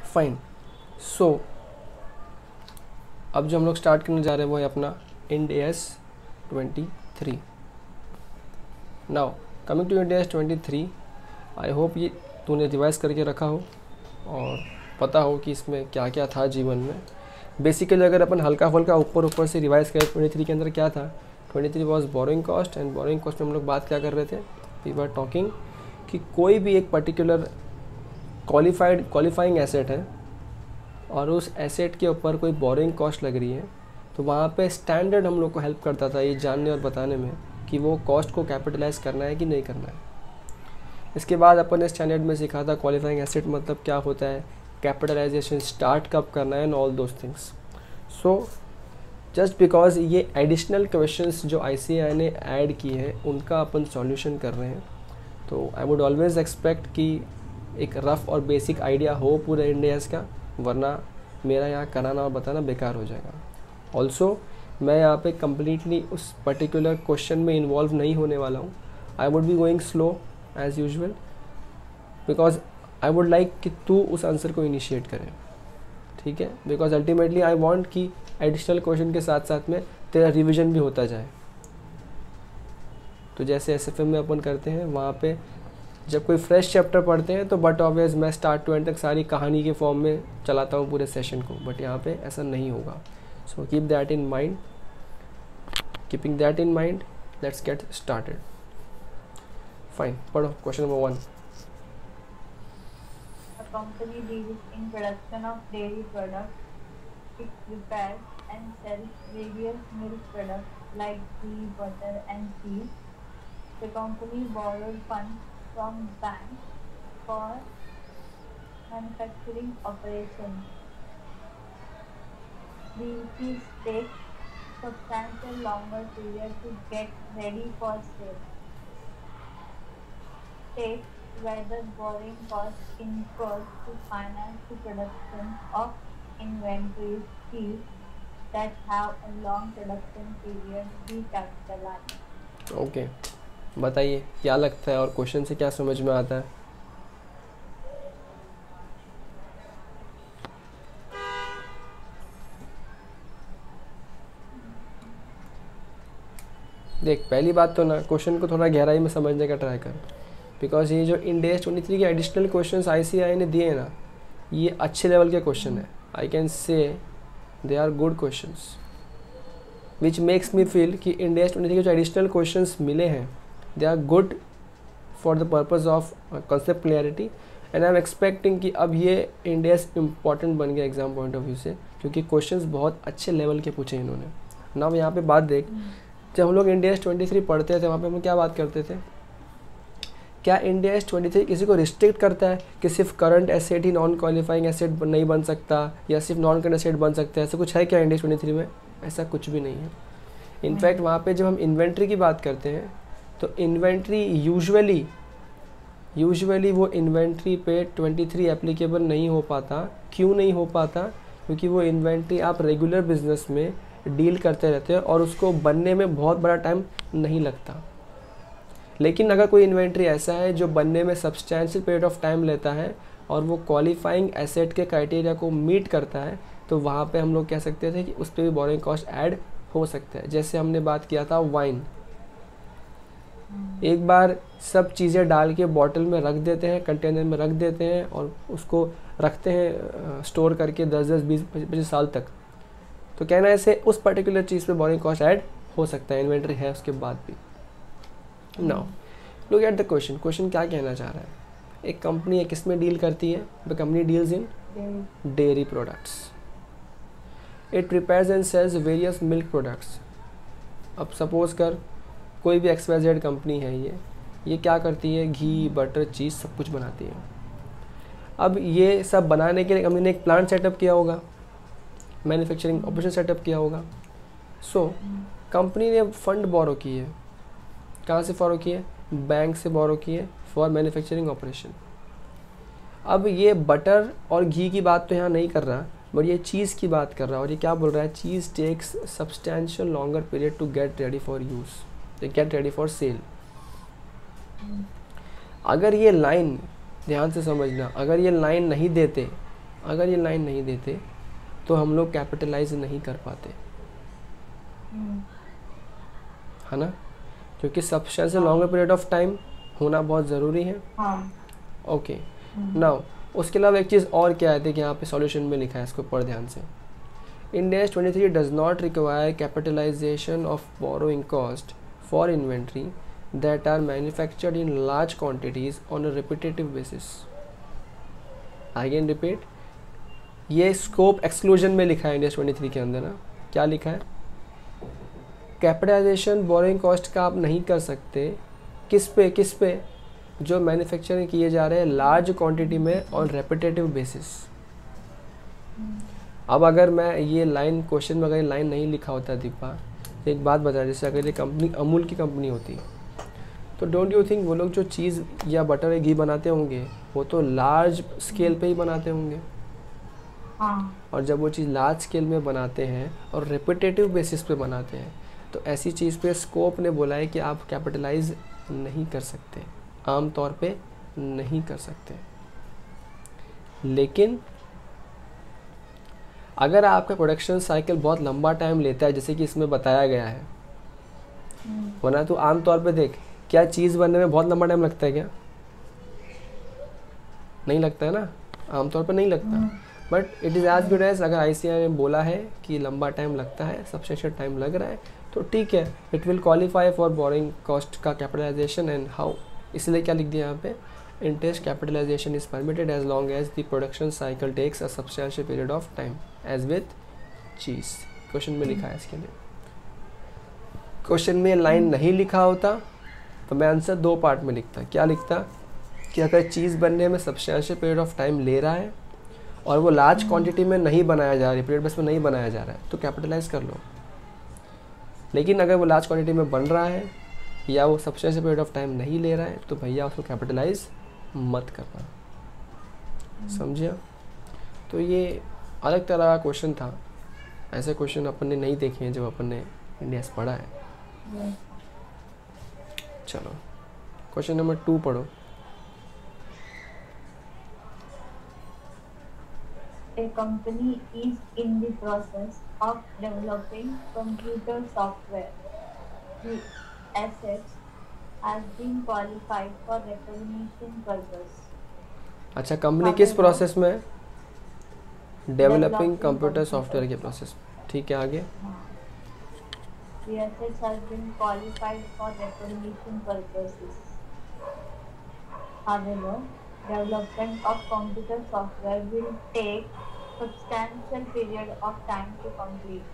Fine. सो अब जो हम लोग स्टार्ट करने जा रहे हैं वो है अपना Ind AS 23। Now coming to Ind AS 23, I hope ये तूने रिवाइज करके रखा हो और पता हो कि इसमें क्या क्या था जीवन में। बेसिकली अगर अपन हल्का फुल्का ऊपर से रिवाइज करें 23 के अंदर क्या था। 23 was borrowing cost, and borrowing cost में हम लोग बात क्या कर रहे थे, वी वर टॉकिंग कि कोई भी एक पर्टिकुलर क्वालिफाइंग एसेट है और उस एसेट के ऊपर कोई बोरोइंग कॉस्ट लग रही है, तो वहाँ पे स्टैंडर्ड हम लोग को हेल्प करता था ये जानने और बताने में कि वो कॉस्ट को कैपिटलाइज करना है कि नहीं करना है। इसके बाद अपन ने स्टैंडर्ड में सीखा था क्वालिफाइंग एसेट मतलब क्या होता है, कैपिटलाइजेशन स्टार्ट कब करना है, and all those things. So just because ये एडिशनल क्वेश्चंस जो ICAI ने ऐड किए हैं उनका अपन सॉल्यूशन कर रहे हैं, तो आई वुड ऑलवेज एक्सपेक्ट कि एक रफ़ और बेसिक आइडिया हो पूरे इंड AS का, वरना मेरा यहाँ कराना और बताना बेकार हो जाएगा। ऑल्सो मैं यहाँ पे कम्प्लीटली उस पर्टिकुलर क्वेश्चन में इन्वॉल्व नहीं होने वाला हूँ। I would be going slow as usual, because I would like कि तू उस आंसर को इनिशिएट करे, ठीक है, बिकॉज अल्टीमेटली आई वांट कि एडिशनल क्वेश्चन के साथ साथ में तेरा रिवीजन भी होता जाए। तो जैसे SFM में अपन करते हैं, वहाँ पे जब कोई फ्रेश चैप्टर पढ़ते हैं तो बट ऑब्वियस मैं स्टार्ट टू एंड तक सारी कहानी के फॉर्म में चलाता हूँ पूरे सेशन को, बट यहाँ पे ऐसा नहीं होगा। So keep that in mind, keeping that in mind, let's get started. Fine, पढ़ो question number 1। A company deals in production of dairy products. It prepares and sells various milk products like ghee, butter, and cheese. The company borrowed funds from banks for manufacturing operations. These take substantial longer period to get ready for sale. State whether borrowing costs incurred to finance the production of inventories cheese that have a long production period be capitalized. Okay, बताइए क्या लगता है और question से क्या समझ में आता है। देख, पहली बात तो ना क्वेश्चन को थोड़ा गहराई में समझने का ट्राई कर, बिकॉज ये जो इंड AS 23 के एडिशनल क्वेश्चन ICAI ने दिए हैं ना, ये अच्छे लेवल के क्वेश्चन है। I can say they are good questions, which makes me feel कि इंड AS 23 के जो एडिशनल क्वेश्चंस मिले हैं they are good for the purpose of concept clarity, and I am expecting कि अब ये इंड AS इम्पॉर्टेंट बन गया एग्जाम पॉइंट ऑफ व्यू से, क्योंकि क्वेश्चंस बहुत अच्छे लेवल के पूछे इन्होंने ना। यहाँ पे बात देख, जब हम लोग इंड AS 23 पढ़ते थे वहाँ पे हम क्या बात करते थे, क्या इंड AS 23 किसी को रिस्ट्रिक्ट करता है कि सिर्फ करंट एसेट ही नॉन क्वालिफाइंग एसेट नहीं बन सकता, या सिर्फ नॉन करंट एसेट बन सकता है, ऐसा कुछ है क्या इंड AS 23 में? ऐसा कुछ भी नहीं है। इनफैक्ट वहाँ पे जब हम इन्वेंट्री की बात करते हैं तो इन्वेंट्री यूजुअली वो इन्वेंट्री पे 23 एप्लीकेबल नहीं हो पाता। क्यों नहीं हो पाता? क्योंकि वो इन्वेंट्री आप रेगुलर बिजनेस में डील करते रहते हो और उसको बनने में बहुत बड़ा टाइम नहीं लगता। लेकिन अगर कोई इन्वेंट्री ऐसा है जो बनने में सब्सटैंशियल पीरियड ऑफ टाइम लेता है और वो क्वालिफाइंग एसेट के क्राइटेरिया को मीट करता है, तो वहाँ पे हम लोग कह सकते थे कि उस पर भी बोरोइंग कॉस्ट ऐड हो सकता है। जैसे हमने बात किया था वाइन, एक बार सब चीज़ें डाल के बॉटल में रख देते हैं, कंटेनर में रख देते हैं और उसको रखते हैं स्टोर करके 10-10, 20-25 साल तक, तो कहना ऐसे उस पर्टिकुलर चीज़ पे बोरोइंग कॉस्ट ऐड हो सकता है, इन्वेंट्री है उसके बाद भी। Now look at the question क्या कहना चाह रहा है। एक कंपनी है किस में डील करती है? The company deals in dairy products. It prepares and sells various milk products. अब सपोज कर कोई भी XYZ कंपनी है, ये क्या करती है? घी, बटर, चीज़ सब कुछ बनाती है। अब ये सब बनाने के लिए कंपनी ने एक प्लांट सेटअप किया होगा, मैन्युफैक्चरिंग ऑपरेशन सेटअप किया होगा। सो कंपनी ने फंड बोरो किए। कहाँ से बोरो किए? बैंक से बोरो किए फॉर मैन्युफैक्चरिंग ऑपरेशन। अब ये बटर और घी की बात तो यहाँ नहीं कर रहा, बट ये चीज़ की बात कर रहा है। और ये क्या बोल रहा है? चीज़ takes substantial longer period to get ready for use, get ready for sale. अगर ये लाइन ध्यान से समझना, अगर ये लाइन नहीं देते, अगर ये लाइन नहीं देते तो हम लोग कैपिटलाइज नहीं कर पाते, है ना, क्योंकि substantial longer period of time होना बहुत ज़रूरी है। ओके, नाउ उसके अलावा एक चीज़ और क्या है, देखिए यहाँ पे सॉल्यूशन में लिखा है, इसको पढ़ ध्यान से। Ind AS 23 does not require capitalization of borrowing cost for inventory that are manufactured in large quantities on a repetitive basis. Again repeat, ये स्कोप एक्सक्लूजन में लिखा है Ind AS 23 के अंदर ना, क्या लिखा है, कैपिटलाइजेशन बोरोइंग कॉस्ट का आप नहीं कर सकते, किस पे जो मैन्युफैक्चरिंग किए जा रहे हैं लार्ज क्वांटिटी में ऑन रेपिटेटिव बेसिस। अब अगर मैं ये लाइन क्वेश्चन में अगर लाइन नहीं लिखा होता दीपा, तो एक बात बता, जैसे अगर ये कंपनी अमूल की कंपनी होती तो डोंट यू थिंक वो लोग जो चीज़ या बटर या घी बनाते होंगे वो तो लार्ज स्केल पे ही बनाते होंगे। और जब वो चीज़ लार्ज स्केल में बनाते हैं और रेपिटेटिव बेसिस पे बनाते हैं तो ऐसी चीज़ पे स्कोप ने बोला है कि आप कैपिटलाइज नहीं कर सकते, आम तौर पे नहीं कर सकते। लेकिन अगर आपका प्रोडक्शन साइकिल बहुत लंबा टाइम लेता है, जैसे कि इसमें बताया गया है, वरना तो आम तौर पे देख, क्या चीज़ बनने में बहुत लंबा टाइम लगता है क्या? नहीं लगता है ना, आमतौर पर नहीं लगता। But it is as good as, अगर ICAI ने बोला है कि लंबा टाइम लगता है, सब्सटेंशियल टाइम लग रहा है, तो ठीक है, it will qualify for borrowing cost का कैपिटलाइजेशन। एंड हाउ, इसलिए क्या लिख दिया यहाँ पे, interest capitalisation is permitted as long as the production cycle takes a substantial period of time as with cheese. Question में लिखा है इसके लिए। क्वेश्चन में लाइन नहीं लिखा होता तो मैं आंसर दो पार्ट में लिखता। क्या लिखता कि अगर चीज़ बनने में सब्सटेंशियल पीरियड ऑफ टाइम ले रहा है और वो लार्ज क्वांटिटी में नहीं बनाया जा रहा है, पीरियड बेस में नहीं बनाया जा रहा है, तो कैपिटलाइज कर लो। लेकिन अगर वो लार्ज क्वांटिटी में बन रहा है या वो सब्सटेंशियल पीरियड ऑफ टाइम नहीं ले रहा है तो भैया उसको कैपिटलाइज मत करना, समझिए। तो ये अलग तरह का क्वेश्चन था, ऐसे क्वेश्चन अपन ने नहीं देखे हैं जब अपन ने Ind AS पढ़ा है। चलो क्वेश्चन नंबर 2 पढ़ो। A company is in the process of developing computer software. The assets has been qualified for recognition purpose. अच्छा, कंपनी किस प्रोसेस में? डेवलपिंग कंप्यूटर सॉफ्टवेयर के प्रोसेस। ठीक है, आगे। The assets has been qualified for recognition purposes. However, development of computer software will take substantial period of time to complete.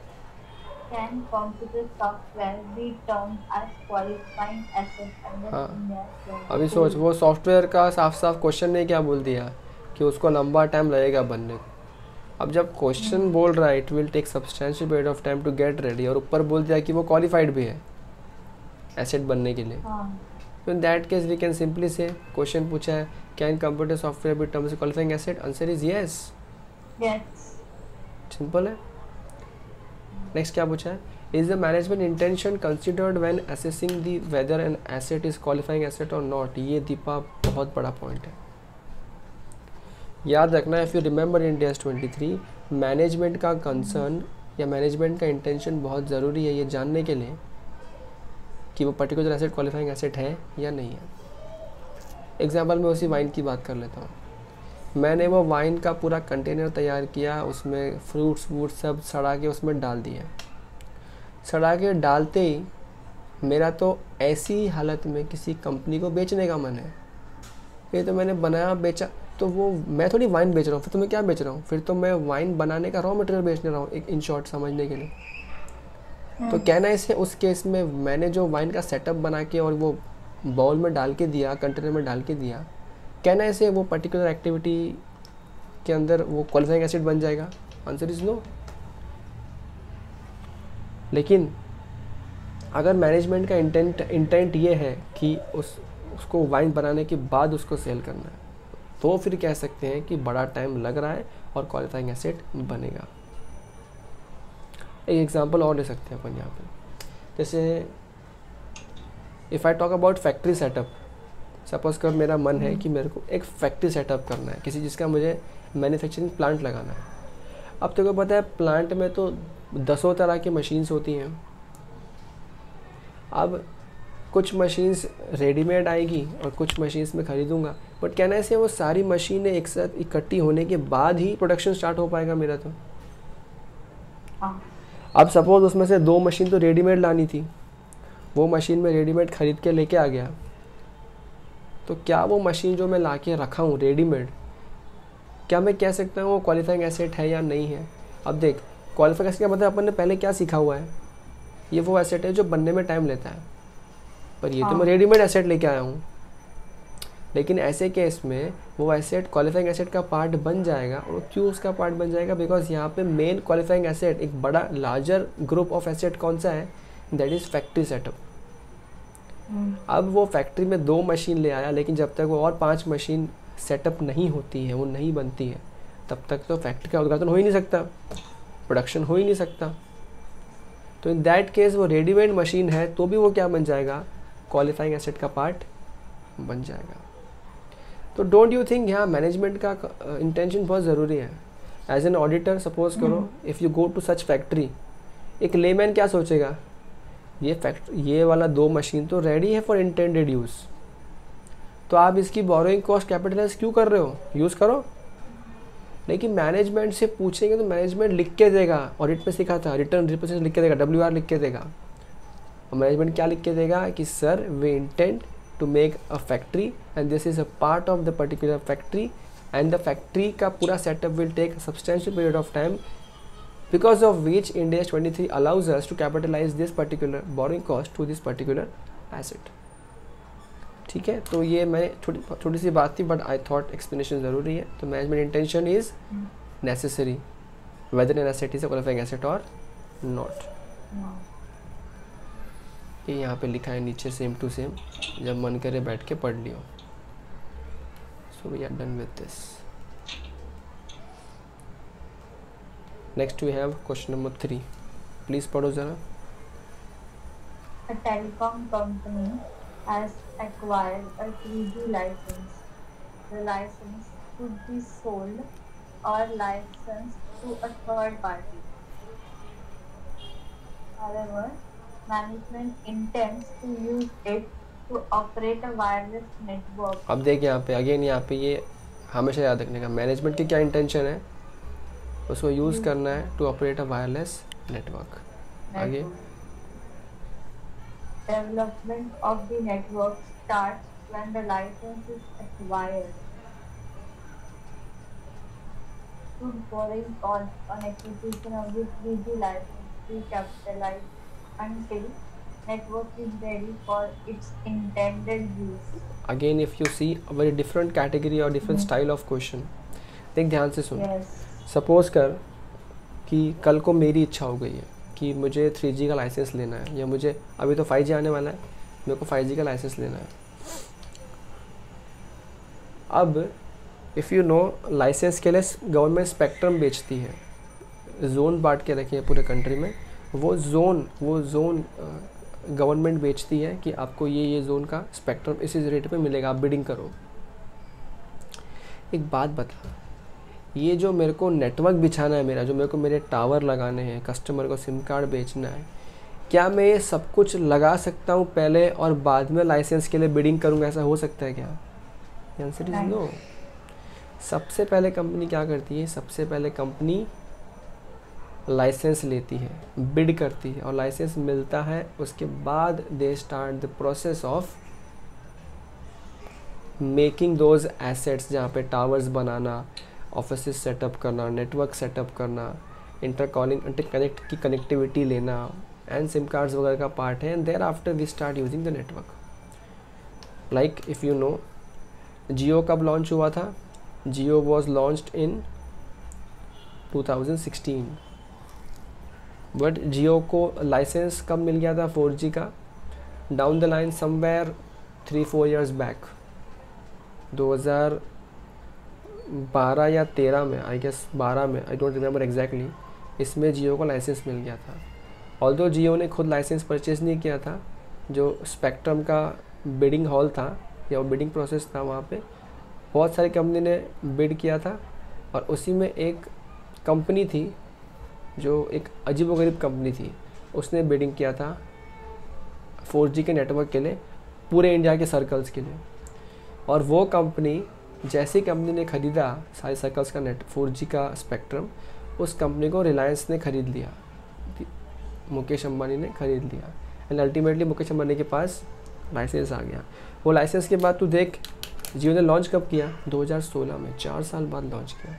Can computer software be termed as qualifying asset under Ind AS? अभी सोच, वो software का साफ साफ question ने क्या बोल दिया कि उसको लंबा टाइम लगेगा बनने को। अब जब क्वेश्चन बोल रहा है it will take substantial period of time to get ready, और ऊपर बोल दिया कि वो क्वालिफाइड भी है एसेट बनने के लिए, तो in that case we can simply say, question पूछा है can computer software be termed as qualifying asset, answer is yes. Simple है। नेक्स्ट क्या पूछा है, is the management intention considered when assessing the whether an asset is qualifying asset और not. ये दीपा बहुत बड़ा पॉइंट है, याद रखना। If you remember Ind AS 23, management का कंसर्न या मैनेजमेंट का इंटेंशन बहुत ज़रूरी है ये जानने के लिए कि वो पर्टिकुलर एसेट क्वालिफाइंग एसेट है या नहीं है। एग्जाम्पल में उसी वाइन की बात कर लेता हूँ। मैंने वो वाइन का पूरा कंटेनर तैयार किया, उसमें फ्रूट्स वूट्स सब सड़ा के उसमें डाल दिया। सड़ा के डालते ही मेरा तो ऐसी हालत में किसी कंपनी को बेचने का मन है, ये तो मैंने बनाया बेचा, तो वो मैं थोड़ी वाइन बेच रहा हूँ, फिर तो मैं क्या बेच रहा हूँ, फिर तो मैं वाइन बनाने का रॉ मटेरियल बेचने रहा हूँ, एक इन शॉर्ट समझने के लिए। तो कहना इसे, उस केस में मैंने जो वाइन का सेटअप बना के और वो बाउल में डाल के दिया, कंटेनर में डाल के दिया, कहना इसे वो पर्टिकुलर एक्टिविटी के अंदर वो क्वालिफाइंग एसिड बन जाएगा, आंसर इज नो। लेकिन अगर मैनेजमेंट का इंटेंट ये है कि उसको वाइन बनाने के बाद उसको सेल करना है, तो फिर कह सकते हैं कि बड़ा टाइम लग रहा है और क्वालिफाइंग एसेट बनेगा। एक एग्जांपल और ले सकते हैं अपन यहाँ पे, जैसे if I talk about factory setup. Suppose कर मेरा मन है कि मेरे को एक फैक्ट्री सेटअप करना है किसी चीज़ का, मुझे मैन्युफैक्चरिंग प्लांट लगाना है। अब तेरे को पता है प्लांट में तो दसों तरह की मशीन्स होती हैं। अब कुछ मशीन्स रेडीमेड आएगी और कुछ मशीन्स में ख़रीदूँगा, बट कहना ऐसे वो सारी मशीनें एक साथ इकट्ठी होने के बाद ही प्रोडक्शन स्टार्ट हो पाएगा मेरा तो। अब सपोज़ उसमें से 2 मशीन तो रेडीमेड लानी थी, वो मशीन में रेडीमेड ख़रीद के लेके आ गया, तो क्या वो मशीन जो मैं ला के रखा हूँ रेडीमेड, क्या मैं कह सकता हूँ वो क्वालिफाइंग एसेट है या नहीं है? अब देख, क्वालिफाइंग एसेट का मतलब अपन ने पहले क्या सीखा हुआ है, ये वो एसेट है जो बनने में टाइम लेता है, पर ये तो मैं रेडीमेड एसेट लेके आया हूँ। लेकिन ऐसे केस में वो एसेट क्वालिफाइंग एसेट का पार्ट बन जाएगा। और क्यों उसका पार्ट बन जाएगा? बिकॉज यहाँ पे मेन क्वालिफाइंग एसेट, एक बड़ा लार्जर ग्रुप ऑफ एसेट कौन सा है? That is factory setup. अब वो फैक्ट्री में 2 मशीन ले आया, लेकिन जब तक वो और 5 मशीन सेटअप नहीं होती है, वो नहीं बनती है, तब तक तो फैक्ट्री का उद्घाटन हो ही नहीं सकता, प्रोडक्शन हो ही नहीं सकता। तो इन दैट केस वो रेडीमेड मशीन है तो भी वो क्या बन जाएगा? क्वालिफाइंग एसेट का पार्ट बन जाएगा। तो डोंट यू थिंक यहाँ मैनेजमेंट का इंटेंशन बहुत ज़रूरी है? एज एन ऑडिटर सपोज करो, if you go to such factory, एक लेमैन क्या सोचेगा, ये वाला 2 मशीन तो रेडी है फॉर इंटेंडेड यूज़, तो आप इसकी बोरोइंग कॉस्ट कैपिटलाइज क्यों कर रहे हो? यूज़ करो। लेकिन मैनेजमेंट से पूछेंगे तो मैनेजमेंट लिख के देगा, ऑडिट में सीखा था, रिटर्न रिप्रेजेंटेशन लिख के देगा, WR लिख के देगा। और मैनेजमेंट क्या लिख के देगा कि sir we intend to make a factory and this is a part of the particular factory and the factory का पूरा setup will take substantial period of time, because of which Ind AS 23 allows us to capitalize this particular borrowing cost to this particular asset। ठीक है, तो ये मैं छोटी सी बात थी, बट आई थॉट एक्सप्लेनेशन ज़रूरी है। तो management intention is necessary whether an asset is a qualifying asset और नॉट। ये यहाँ पे लिखा है नीचे सेम टू सेम, जब मन करे बैठ के पढ़ लियो। So we are done with this. Next we have question number 3, please पढ़ो जरा। A telecom company has acquired a 3G license. The license could be sold or licensed to a third party. However, management intends to use it to operate a wireless network. अब देख यहाँ पे again, यहाँ पे ये हमेशा याद रखने का, मैनेजमेंट की क्या इंटेंशन है, उसको यूज़ करना है to operate a wireless network. आगे, Development of the network starts when the license is acquired. Should borrowing costs on acquisition of the 3G license be capitalized until network is ready for its intended use? Again, if you see a very different category or different style of question, देख ध्यान से सुन। Suppose कर कि कल को मेरी इच्छा हो गई है कि मुझे 3G का लाइसेंस लेना है, या मुझे अभी तो 5G आने वाला है, मेरे को 5G का लाइसेंस लेना है। अब इफ़ यू नो, लाइसेंस के लिए गवर्नमेंट स्पेक्ट्रम बेचती है, जोन बांट के रखे हैं पूरे कंट्री में, वो जोन गवर्नमेंट बेचती है कि आपको ये जोन का स्पेक्ट्रम इस रेट पे मिलेगा, आप बिडिंग करो। एक बात बता, ये जो मेरे को नेटवर्क बिछाना है, मेरा जो मेरे को मेरे टावर लगाने हैं, कस्टमर को सिम कार्ड बेचना है, क्या मैं ये सब कुछ लगा सकता हूँ पहले और बाद में लाइसेंस के लिए बिडिंग करूँगा? ऐसा हो सकता है क्या? Answer is no. सबसे पहले कंपनी क्या करती है? सबसे पहले कंपनी लाइसेंस लेती है, बिड करती है, और लाइसेंस मिलता है, उसके बाद they start the process of making those assets, जहाँ पे टावर्स बनाना, ऑफिस सेटअप करना, नेटवर्क सेटअप करना, इंटरकनेक्ट की कनेक्टिविटी लेना, एंड सिम कार्ड्स वगैरह का पार्ट है। And thereafter we start using the network. Like if you know, Jio कब लॉन्च हुआ था? Jio was launched in 2016, but Jio को लाइसेंस कब मिल गया था 4G का? Down the line somewhere 3-4 years back, 2012 या 13 में, आई गेस 12 में, आई डोंट रिमेंबर एग्जैक्टली, इसमें जियो को लाइसेंस मिल गया था। ऑल्दो जियो ने खुद लाइसेंस परचेज़ नहीं किया था, जो स्पेक्ट्रम का बिडिंग हॉल था या वो बिडिंग प्रोसेस था, वहाँ पे बहुत सारी कंपनी ने बिड किया था, और उसी में एक कंपनी थी जो एक अजीबोगरीब कंपनी थी, उसने बिडिंग किया था 4G के नेटवर्क के लिए पूरे इंडिया के सर्कल्स के लिए। और वो कंपनी, जैसी कंपनी ने ख़रीदा सारे सर्कल्स का 4G का स्पेक्ट्रम, उस कंपनी को रिलायंस ने ख़रीद लिया, मुकेश अंबानी ने ख़रीद लिया। एंड अल्टीमेटली मुकेश अंबानी के पास लाइसेंस आ गया। वो लाइसेंस के बाद तू देख जियो ने लॉन्च कब किया, 2016 में, 4 साल बाद लॉन्च किया।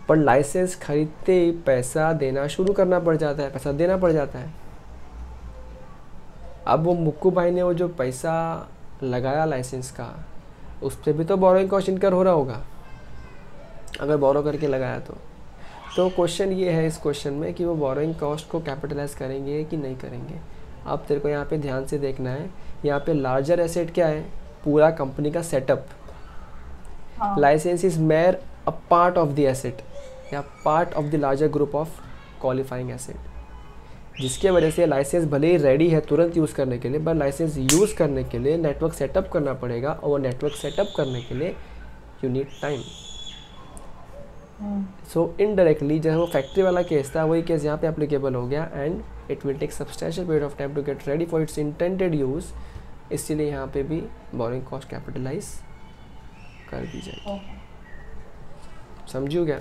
पर लाइसेंस खरीदते ही पैसा देना शुरू करना पड़ जाता है, पैसा देना पड़ जाता है। अब वो मुक्कू भाई ने वो जो पैसा लगाया लाइसेंस का, उस पर भी तो बोरोइंग कॉस्ट इनकर हो रहा होगा, अगर बोरो करके लगाया तो क्वेश्चन ये है इस क्वेश्चन में कि वो बोरोइंग कॉस्ट को कैपिटलाइज करेंगे कि नहीं करेंगे। अब तेरे को यहाँ पे ध्यान से देखना है, यहाँ पे लार्जर एसेट क्या है, पूरा कंपनी का setup. Licence is maybe a part of the asset या part of the larger group of qualifying asset, जिसके वजह से लाइसेंस भले ही रेडी है तुरंत यूज़ करने के लिए, पर लाइसेंस यूज़ करने के लिए नेटवर्क सेटअप करना पड़ेगा, और वो नेटवर्क सेटअप करने के लिए you need time. So indirectly जब वो फैक्ट्री वाला केस था, वही केस यहाँ पे एप्लीकेबल हो गया, and it will take substantial period of time to get ready for its intended use. इसीलिए यहाँ पे भी बोरिंग कॉस्ट कैपिटलाइज कर दी जाएगी। समझू क्या?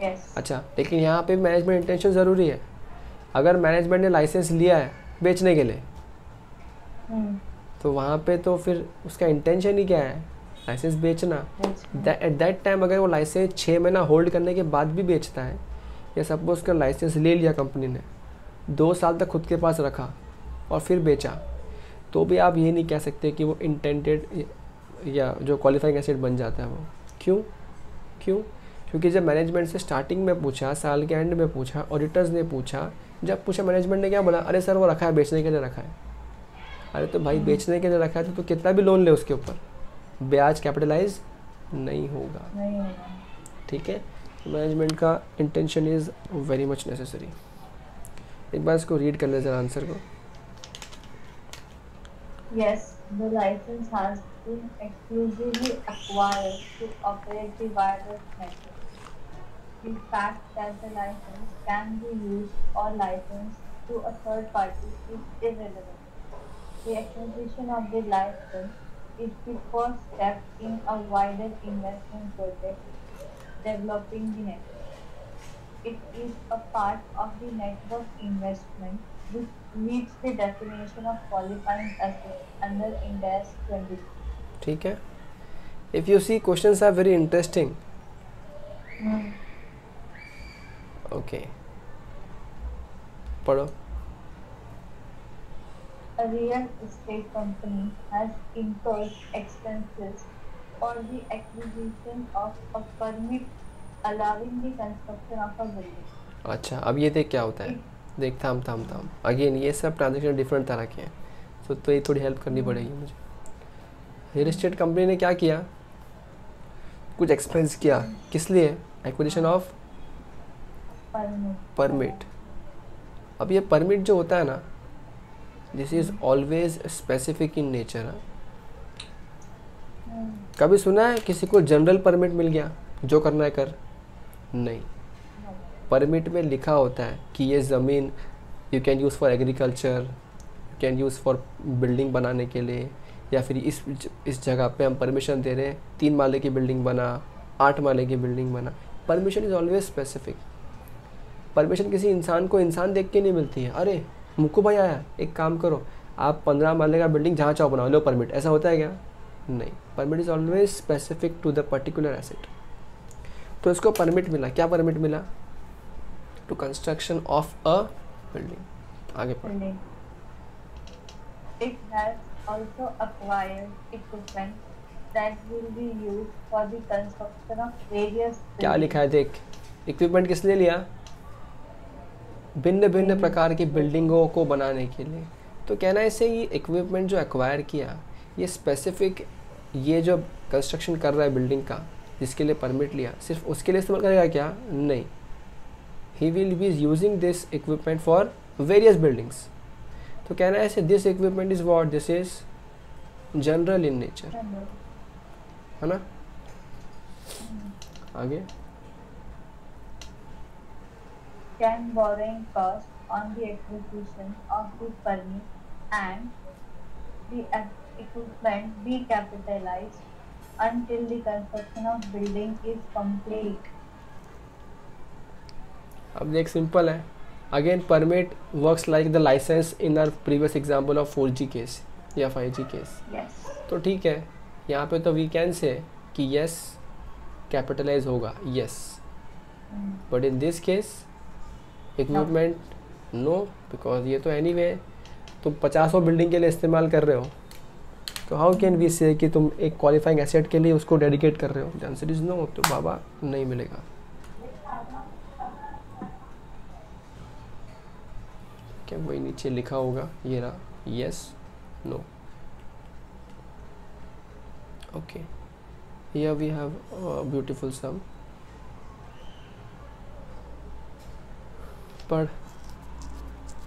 yes. अच्छा, लेकिन यहाँ पे मैनेजमेंट इंटेंशन ज़रूरी है। अगर मैनेजमेंट ने लाइसेंस लिया है बेचने के लिए, तो वहाँ पे तो फिर उसका इंटेंशन ही क्या है, लाइसेंस बेचना। एट दैट टाइम अगर वो लाइसेंस 6 महीना होल्ड करने के बाद भी बेचता है, या सपोज का लाइसेंस ले लिया कंपनी ने, 2 साल तक खुद के पास रखा और फिर बेचा, तो भी आप ये नहीं कह सकते कि वो इंटेंडेड या जो क्वालिफाइंग एसेट बन जाता है वो। क्यों? क्योंकि जब मैनेजमेंट से स्टार्टिंग में पूछा, साल के एंड में पूछा, ऑडिटर्स ने पूछा, जब पूछा मैनेजमेंट ने क्या बोला, अरे सर वो रखा है बेचने के लिए रखा है। अरे तो भाई बेचने के लिए रखा है तो कितना भी लोन ले उसके ऊपर ब्याज कैपिटलाइज नहीं होगा। ठीक है, मैनेजमेंट का intention is very much necessary. एक बार इसको रीड कर ले जरा आंसर को। Yes, the license has been exclusively acquired to operate the wireless network. The fact that the license can be used or licensed to a third party is irrelevant. The acquisition of the license is the first step in a wider investment project developing the network. It is a part of the network investment which meets the definition of qualifying assets under Ind AS 20. ठीक है, if you see questions are very interesting. Okay, पढ़ो। A real estate company has incurred expenses for the acquisition of a permit allowing the construction of a building. अच्छा, अब ये देख क्या होता है, देख थाम अगेन ये सब ट्रांजेक्शन डिफरेंट तरह के हैं, तो ये थोड़ी हेल्प करनी पड़ेगी मुझे। रियल एस्टेट कंपनी ने क्या किया, कुछ एक्सपेंस किया, किस लिए, एक्विजिशन ऑफ परमिट। अब ये परमिट जो होता है ना, this is always specific in nature. कभी सुना है किसी को जनरल परमिट मिल गया जो करना है कर? नहीं, परमिट में लिखा होता है कि ये ज़मीन you can use for agriculture, you can use for building बनाने के लिए, या फिर इस जगह पे हम परमिशन दे रहे हैं 3 माले की बिल्डिंग बना, 8 माले की बिल्डिंग बना। Permission is always specific. Permission किसी इंसान को इंसान देख के नहीं मिलती है, अरे मुक्कू भाई आया एक काम करो आप 15 माले का बिल्डिंग जहाँ चाहो बनाओ, लो परमिट, ऐसा होता है क्या? नहीं, permit is always specific to the particular asset. तो इसको परमिट मिला, क्या परमिट मिला? To construction of a building. आगे पढ़। It has also acquired equipment that will be used for the construction of various क्या लिखा है देख, इक्विपमेंट किस लिए लिया? भिन्न भिन्न प्रकार की बिल्डिंगों को बनाने के लिए। तो कहना है इससे ये इक्विपमेंट जो एक्वायर किया, ये स्पेसिफिक, ये जो कंस्ट्रक्शन कर रहा है बिल्डिंग का, जिसके लिए परमिट लिया, सिर्फ उसके लिए इस्तेमाल करेगा क्या? नहीं, he will be using this equipment for various buildings. तो कहना है ऐसे, this equipment is what? This is general in nature, है ना? आगे Can borrowing cost on the acquisition of the permit and the equipment be capitalized until the construction of building is complete? अब देख simple है. Again permit works like the licence in our previous example of 4G case या 5G case. Yes. तो ठीक है, यहाँ पे तो वी कैन से कि यस कैपिटलाइज होगा, yes. But in this case equipment no, because ये तो एनीवे तुम 50 बिल्डिंग के लिए इस्तेमाल कर रहे हो. तो हाउ कैन वी से कि तुम एक क्वालिफाइंग एसेट के लिए उसको डेडिकेट कर रहे हो? The answer is no. तो बाबा नहीं मिलेगा. क्या वही नीचे लिखा होगा, ये रहा, yes no. Okay, here we have a beautiful sum. But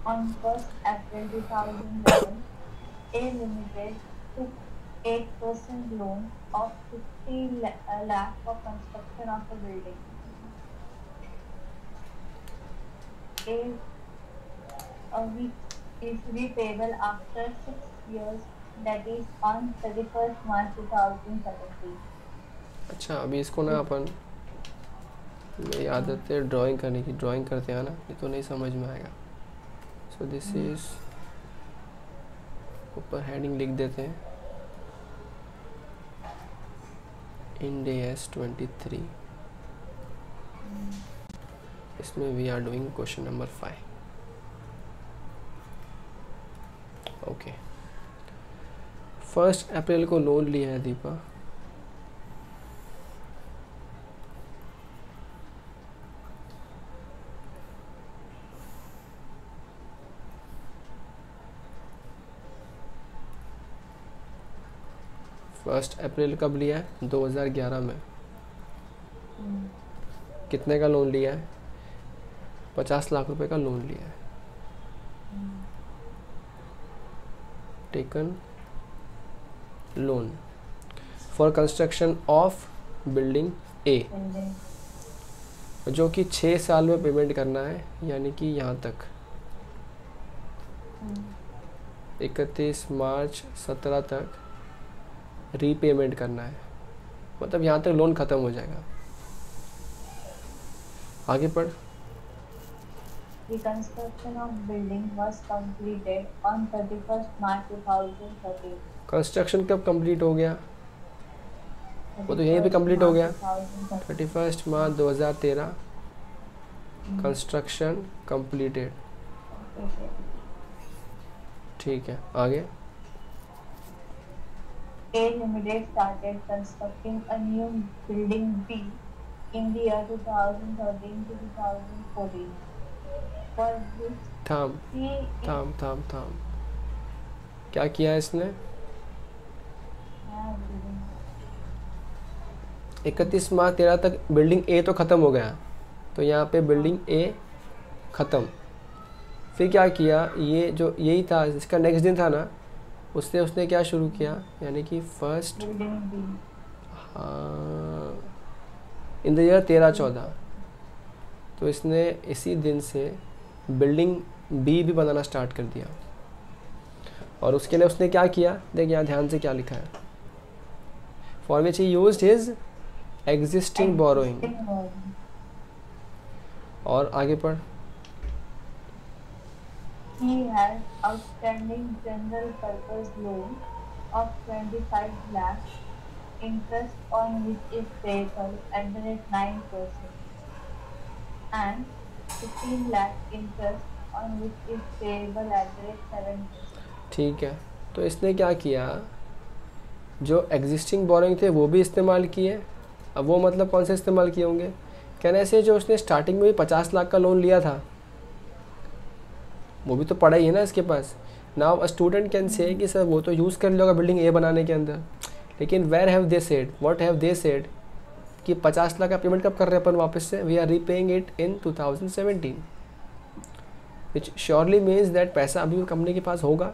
On 1st April 2011, A Limited took 8% loan of 50 lakh for construction of a building. Which is repayable after 6 years, that is on 31st March 2017. अच्छा, अभी इसको ना अपन, मेरी आदत है drawing करने की, drawing करते हैं ना, ये तो नहीं समझ में आएगा. सो दिस इज, ऊपर हेडिंग लिख देते हैं इंड AS 23. इसमें we are doing question number 5. Okay, 1 अप्रैल को लोन लिया है दीपा. फर्स्ट अप्रैल कब लिया है? 2011 में. कितने का लोन लिया है? 50 लाख रुपए का लोन लिया है. Taken loan for construction of building A, जो कि 6 साल में पेमेंट करना है, यानी कि यहाँ तक 31 मार्च 17 तक रीपेमेंट करना है. मतलब यहाँ तक लोन ख़त्म हो जाएगा. आगे पढ़. The construction of building was completed on 31st March 2013. Construction कब कंप्लीट हो गया? वो तो यहीं पे कंप्लीट हो गया, 31 मार्च 2013 कंस्ट्रक्शन कंप्लीटेड. ठीक है, आगे. A Limited started constructing a new building B in the year 2013 to 2014. For which थाम. क्या किया इसने? 31 मार्च 13 तक बिल्डिंग ए तो ख़त्म हो गया, तो यहाँ पे बिल्डिंग ए ख़त्म. फिर क्या किया, ये जो यही था, इसका नेक्स्ट दिन था ना, उससे उसने क्या शुरू किया, यानी कि फर्स्ट इन द ईयर 13-14. तो इसने इसी दिन से बिल्डिंग बी भी बनाना स्टार्ट कर दिया. और उसके लिए उसने क्या किया, देख यहाँ ध्यान से क्या लिखा है. For which he used his existing borrowing. और आगे पढ़. He has outstanding general purpose loan of 25 lakhs, interest on which is payable at the rate 9%, and 15 lakh interest on which is payable at the rate 7%. ठीक है, तो इसने क्या किया, जो एग्जिस्टिंग बोरोइंग थे वो भी इस्तेमाल किए. अब वो मतलब कौन से इस्तेमाल किए होंगे, कहने से जो उसने स्टार्टिंग में भी 50 लाख का लोन लिया था, वो भी तो पड़ा ही है ना इसके पास. Now a student can say कि सर वो तो यूज़ कर लिया बिल्डिंग ए बनाने के अंदर, लेकिन where have they said, what have they said कि 50 लाख का पेमेंट कब कर रहे हैं अपन वापस से? We are repaying it in 2017, which surely means that पैसा अभी भी कंपनी के पास होगा.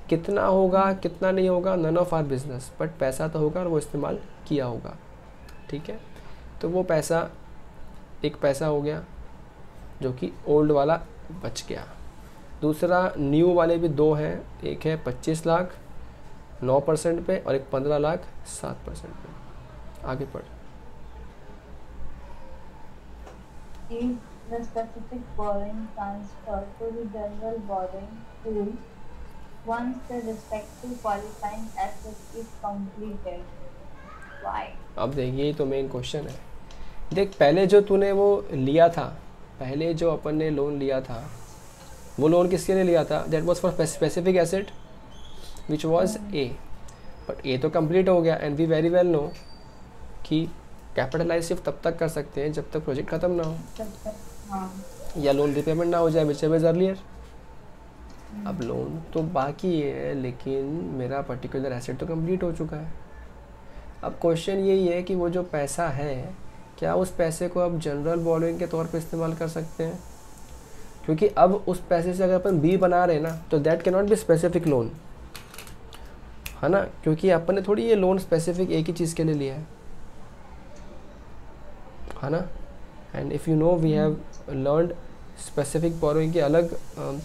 कितना होगा कितना नहीं होगा, none of our business, but पैसा तो होगा और वो इस्तेमाल किया होगा. ठीक है, तो वो पैसा एक पैसा हो गया जो कि ओल्ड वाला बच गया। दूसरा न्यू वाले भी दो हैं, एक है 25 लाख 9% पे और एक 15 लाख 7% पे। आगे पढ़। Is the specific borrowing transferred to the general borrowing pool once the respective qualifying asset is completed? Why? अब देखिए ये तो मेन क्वेश्चन है। देख पहले जो तूने वो लिया था, पहले जो अपन ने लोन लिया था, वो लोन किसके लिए लिया था? That was for specific asset which was A, but A तो कंप्लीट हो गया and we very well know कि कैपिटलाइज सिर्फ तब तक कर सकते हैं जब तक प्रोजेक्ट ख़त्म ना हो या लोन रिपेमेंट ना हो जाए, विच एवर अर्लियर। अब लोन तो बाकी है लेकिन मेरा पर्टिकुलर एसेट तो कंप्लीट हो चुका है। अब क्वेश्चन यही है कि वो जो पैसा है क्या उस पैसे को अब जनरल बोरोइंग के तौर पे इस्तेमाल कर सकते हैं? क्योंकि अब उस पैसे से अगर अपन बी बना रहे हैं ना तो that can not be specific loan, है ना, क्योंकि अपन ने थोड़ी ये लोन स्पेसिफिक एक ही चीज़ के लिए लिया है ना। And if you know we have learned specific borrowing की अलग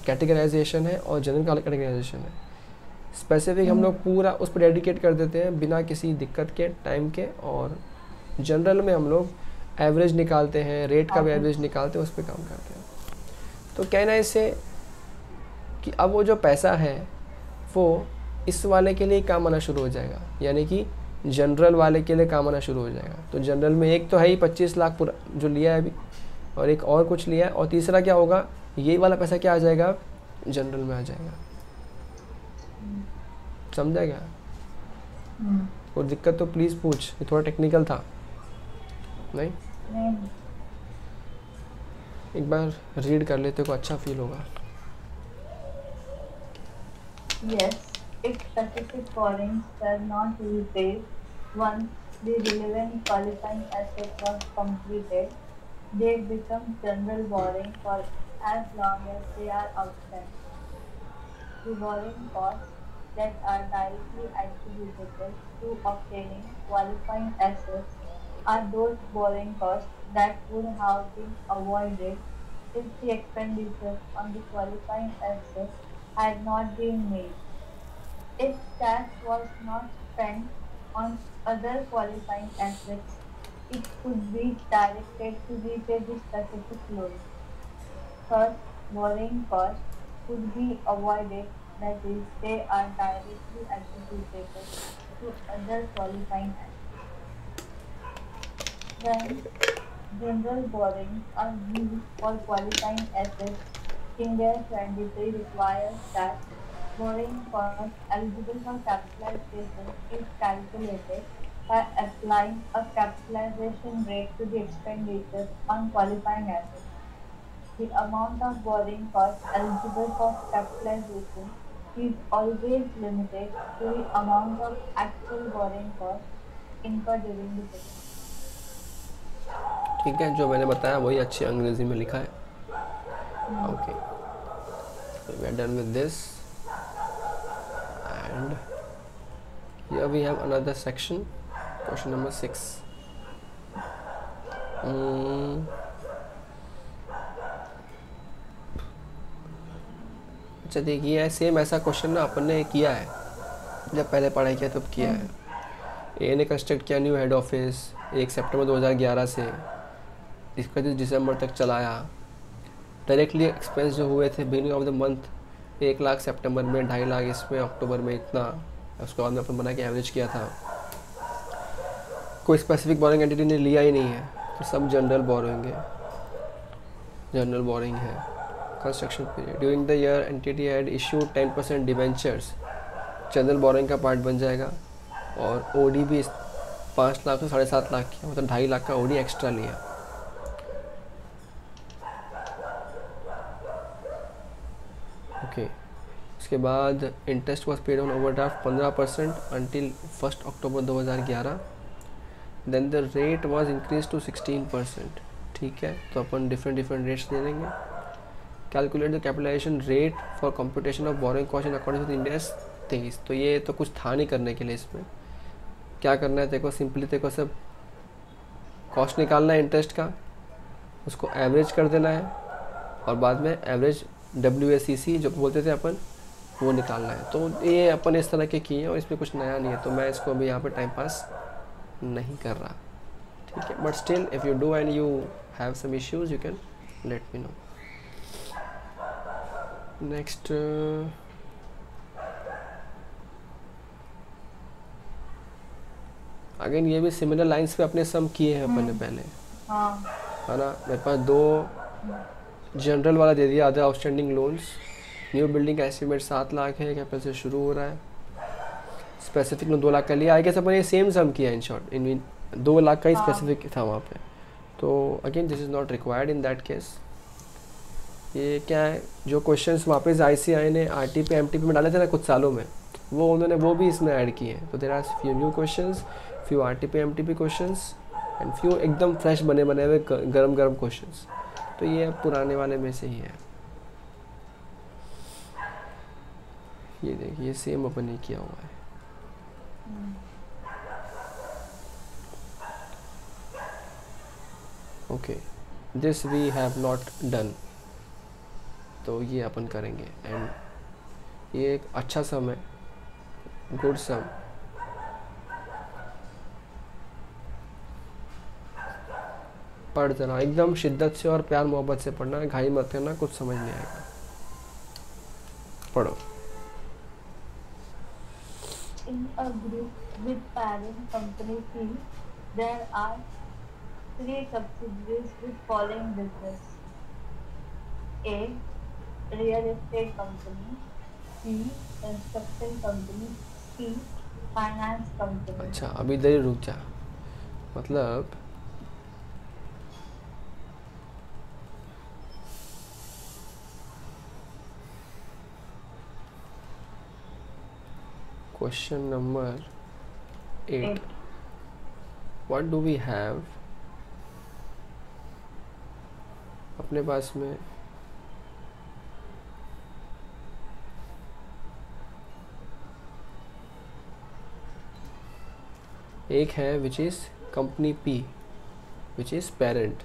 कैटेगराइजेशन है और जनरल का अलग कैटेगराइजेशन है। स्पेसिफिक हम लोग पूरा उस पर डेडिकेट कर देते हैं बिना किसी दिक्कत के टाइम के, और जनरल में हम लोग एवरेज निकालते हैं, रेट का भी एवरेज निकालते हैं, उस पर काम करते हैं। तो कहना इससे कि अब वो जो पैसा है वो इस वाले के लिए काम आना शुरू हो जाएगा, यानी कि जनरल वाले के लिए काम आना शुरू हो जाएगा। तो जनरल में एक तो है ही 25 लाख पूरा जो लिया है अभी, और एक और कुछ लिया है, और तीसरा क्या होगा, यही वाला पैसा क्या आ जाएगा, जनरल में आ जाएगा। समझा क्या? कोई दिक्कत तो प्लीज़ पूछ, ये थोड़ा टेक्निकल था। नहीं एक बार रीड कर लेते को अच्छा फील होगा। Yes, if specific borrowings were not repaid once the relevant qualifying asset was completed, they become general borrowing for as long as they are outstanding. The borrowing costs that are directly attributable to obtaining qualifying assets are those borrowing costs that would have been avoided if the expenditure on the qualifying asset had not been made. If cash was not spent on other qualifying assets, it could be directed to repay the specific loan. Thus, borrowing costs could be avoided, that is, they are directly attributable to other qualifying assets. When general borrowings are used for qualifying assets, Indian 23 requires that borrowing cost eligible for capitalization is calculated by applying a capitalization rate to the expenditure on qualifying assets. The amount of borrowing cost eligible for capitalization is always limited to the amount of actual borrowing cost incurred during the project. ठीक है, जो मैंने बताया वही अच्छी अंग्रेजी में लिखा है। Okay, we are done with this and here we have another section, question number 6। अच्छा देखिए, सेम ऐसा क्वेश्चन ना अपन ने किया है जब पहले पढ़ाई किया तब किया है। ए ने कंस्ट्रक्ट किया न्यू हेड ऑफिस 1 सितंबर 2011 से 31 दिसंबर तक चलाया। डायरेक्टली एक्सपेंस जो हुए थे beginning of the month 1 lakh सितंबर में, 2.5 लाख इसमें, अक्टूबर में इतना, उसके बाद में अपन बना के एवरेज किया था। कोई स्पेसिफिक बोरोइंग एंटिटी ने लिया ही नहीं है, तो सब जनरल बोरोइंग है, जनरल बोरोइंग है। Construction period during the year entity had issued 10% debentures, general borrowing का पार्ट बन जाएगा। और ओडी भी 5 लाख से 7.5 लाख किया, मतलब 2.5 लाख का ओडी एक्स्ट्रा लिया। ओके, उसके बाद interest was paid on overdraft 15% until 1 October 2011। Then the rate was increase to 16%। ठीक है, तो अपन डिफरेंट रेट्स दे देंगे। Calculate the capitalisation rate for computation of borrowing cost in according to Ind AS 23। तो ये तो कुछ था नहीं करने के लिए, इसमें क्या करना है, देखो सिंपली देखो सब कॉस्ट निकालना है इंटरेस्ट का, उसको एवरेज कर देना है और बाद में एवरेज WACC जो बोलते थे अपन, वो निकालना है। तो ये अपन इस तरह के किए हैं और इसमें कुछ नया नहीं है, तो मैं इसको अभी यहाँ पे टाइम पास नहीं कर रहा, ठीक है। But still if you do and you have some issues you can let me know. Next again ये भी सिमिलर लाइंस पे अपने सम किए हैं अपन ने पहले, हाँ है ना। मेरे पास 2 जनरल वाला दे दिया, other outstanding loans. New building का एस्टिमेट 7 लाख है, कैपिटल से शुरू हो रहा है। स्पेसिफिक लोन 2 लाख का लिया, आई गेस अपन ये सेम सम किया इन शॉर्ट, इन 2 लाख का ही स्पेसिफिक था वहाँ पे। तो again this is not required in that case. ये क्या है, जो क्वेश्चंस वापस ICAI ने RT पे MTP में डाले थे ना कुछ सालों में, वो उन्होंने वो भी इसमें ऐड किए हैं। तो there are few new questions, few RT पे MTP क्वेश्चंस एंड फ्यू एकदम फ्रेश बने हुए गरम गरम क्वेश्चंस। तो ये पुराने वाले में से ही है। ये देखिए सेम अपन ने किया हुआ है। Okay, this we have not done, तो ये अपन करेंगे। एंड ये एक अच्छा सम है, गुड सम। पढ़ देना एकदम शिद्दत से और प्यार मोहब्बत से पढ़ना है, घाई मत करना, कुछ समझ नहीं आएगा। पढ़ो। In a group with parent company C, there are 3 subsidiaries with following business: A. Real estate company, B. Construction company, C. Finance company. अच्छा अभी इधर ही रुक जा, मतलब question number 8, what do we have अपने पास में। एक है which is company P, which is parent.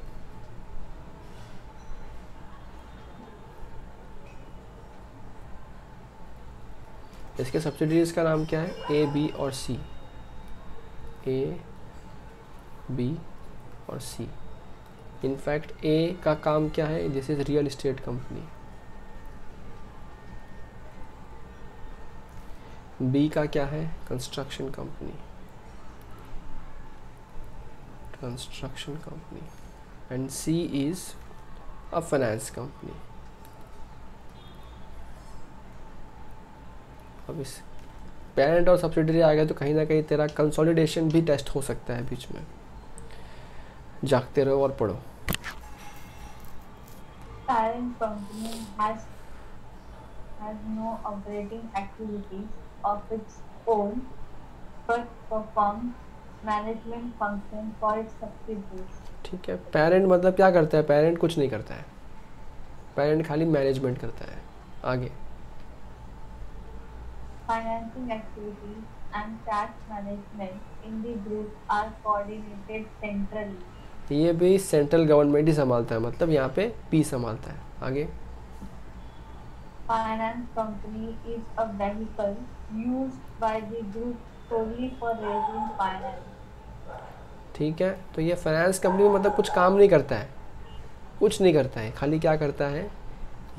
इसके सब्सिडीज का नाम क्या है? A, B और C। A, B और C। इनफैक्ट A का काम क्या है? This is real estate company. B का क्या है? Construction company. Construction company. And C is a finance company. अब इस पेरेंट और सब्सिडरी आ गया तो कहीं ना कहीं तेरा कंसोलिडेशन भी टेस्ट हो सकता है बीच में। जागते रहो और पढ़ो। Parent company has no operating activities of its own but performs management function for its subsidiaries. ठीक है, पेरेंट मतलब क्या करता है? पेरेंट कुछ नहीं करता है, पेरेंट खाली मैनेजमेंट करता है। आगे Financing activities and cash management in the group are coordinated centrally. ये भी सेंट्रल गवर्नमेंट ही संभालता है, मतलब यहाँ पे P संभालता है। आगे Finance company is a vehicle used by the group solely for raising finance. ठीक है, तो ये फाइनेंस कंपनी में मतलब कुछ काम नहीं करता है, कुछ नहीं करता है, खाली क्या करता है?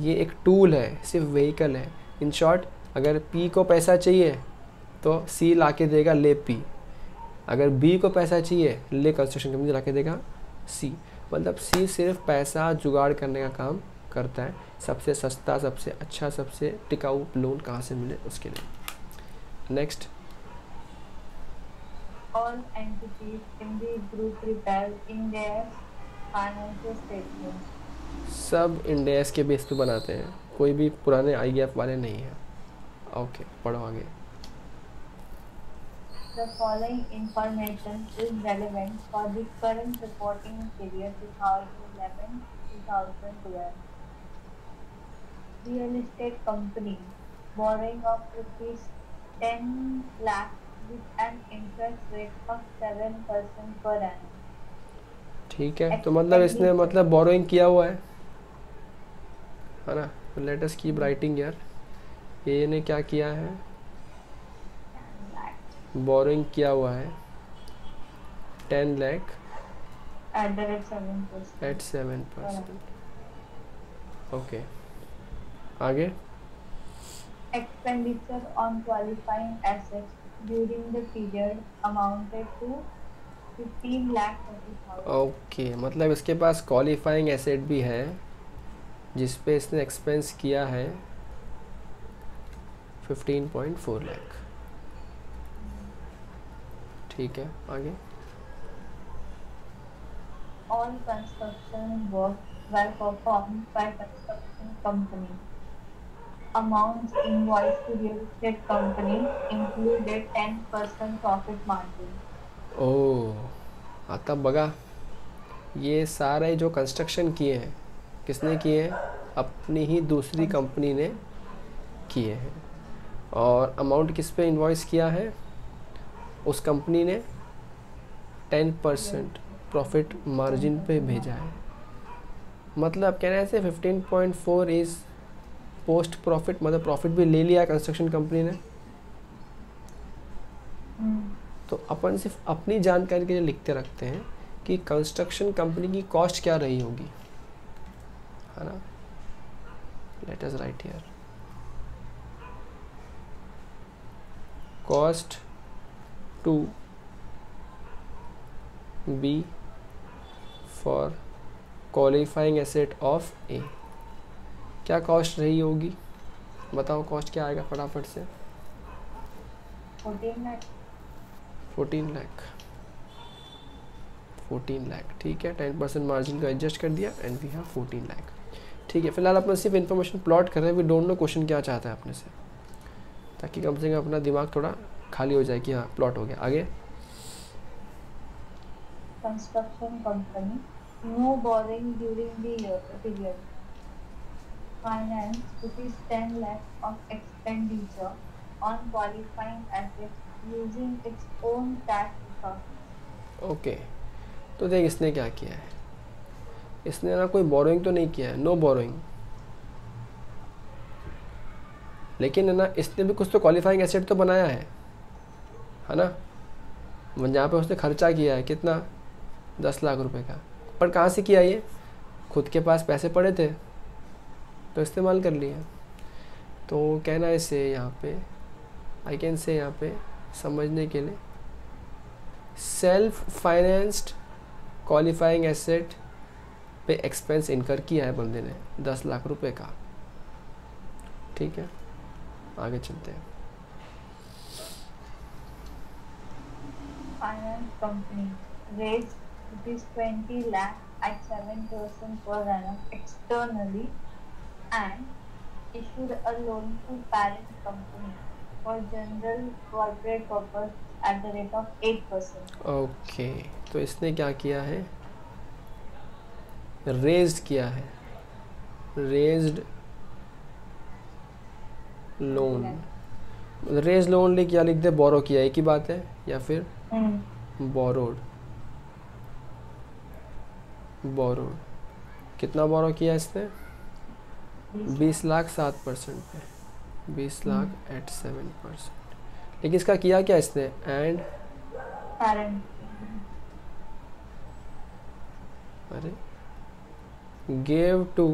ये एक टूल है, सिर्फ व्हीकल है। इन शॉर्ट अगर P को पैसा चाहिए तो C ला के देगा, ले P। अगर B को पैसा चाहिए, ले कंस्ट्रक्शन कंपनी ला के देगा C। मतलब C सिर्फ पैसा जुगाड़ करने का काम करता है, सबसे सस्ता, सबसे अच्छा, सबसे टिकाऊ लोन कहाँ से मिले उसके लिए। Next, All entities in the group prepare Ind AS financial statements. सब इंड AS के बेस पे बनाते हैं, कोई भी पुराने IGAAP वाले नहीं है। ओके, पढ़ो आगे। The following information is relevant for the current reporting period 2011-2012. Real estate company borrowing of rupees 10 lakh with an interest rate of 7% per annum. ठीक है, तो मतलब इसने मतलब बोरोइंग किया हुआ है ना। लेट अस कीप राइटिंग यार, ये ने क्या किया है, बोरोइंग किया हुआ है 10 लाख एट 7%। ओके, आगे। Expenditure on qualifying assets during the period amounted to 15,30,000. Okay, मतलब इसके पास क्वालिफाइंग एसेट भी है जिस पे इसने एक्सपेंस किया है 15.4 लाख। ठीक है, आगे। All construction work were performed by construction company. Amounts invoiced to real estate company included 10% profit margin. आता बघा, ये सारे जो कंस्ट्रक्शन किए हैं किसने किए हैं, अपनी ही दूसरी कंपनी ने किए हैं, और अमाउंट किस पे इन्वॉइस किया है, उस कंपनी ने 10% प्रॉफिट मार्जिन पे भेजा है। मतलब कहना है ऐसे 15.4 इज़ पोस्ट प्रॉफिट, मतलब प्रॉफिट भी ले लिया कंस्ट्रक्शन कंपनी ने। तो अपन सिर्फ अपनी जानकारी के लिए लिखते रखते हैं कि कंस्ट्रक्शन कंपनी की कॉस्ट क्या रही होगी, है ना। Let us write here cost to be for qualifying asset of A. क्या कॉस्ट रही होगी, बताओ कॉस्ट क्या आएगा फटाफट से। 14 लाख। 14 लाख, ठीक है। 10% मार्जिन का एडजस्ट कर दिया एंड वी हैव 14 लाख। ठीक है, फिलहाल अपन सिर्फ इन्फॉर्मेशन प्लॉट कर रहे हैं, वी डोंट नो क्वेश्चन क्या चाहता है अपने से, ताकि कम से कम अपना दिमाग थोड़ा खाली हो जाए कि हाँ प्लॉट हो गया। आगे। Construction company, no borrowing during the year period, finance ₹10 lakh of expenditure on qualifying assets using its own tax resources. Okay, तो देख इसने क्या किया है, इसने ना कोई बोरोइंग तो नहीं किया है, नो बोरोइंग, लेकिन है ना इसने भी कुछ तो क्वालिफाइंग एसेट तो बनाया है ना। जहाँ पे उसने खर्चा किया है कितना, 10 लाख रुपए का, पर कहाँ से किया, ये खुद के पास पैसे पड़े थे तो इस्तेमाल कर लिया। तो कहना है इसे यहाँ पे, आई कैन से यहाँ पे समझने के लिए, सेल्फ फाइनेंस्ड क्वालिफाइंग एसेट पे एक्सपेंस इनकर किया है बंदे ने 10 लाख रुपए का। ठीक है, आगे चलते हैं। Finance company raised ₹20 lakh at 7% per annum externally and issued a loan to parent company for general corporate purpose at the rate of 8%. Okay, तो इसने क्या किया है, रेज्ड किया है, रेज्ड लोन। रेज लोन लिख या लिख दे बोरो किया, एक ही बात है, या फिर बोरोड। बोरोड कितना बोरो किया इसने, 20 लाख 7% पे, 20 लाख एट 7%। लेकिन इसका किया क्या इसने, एंड अरे गेव टू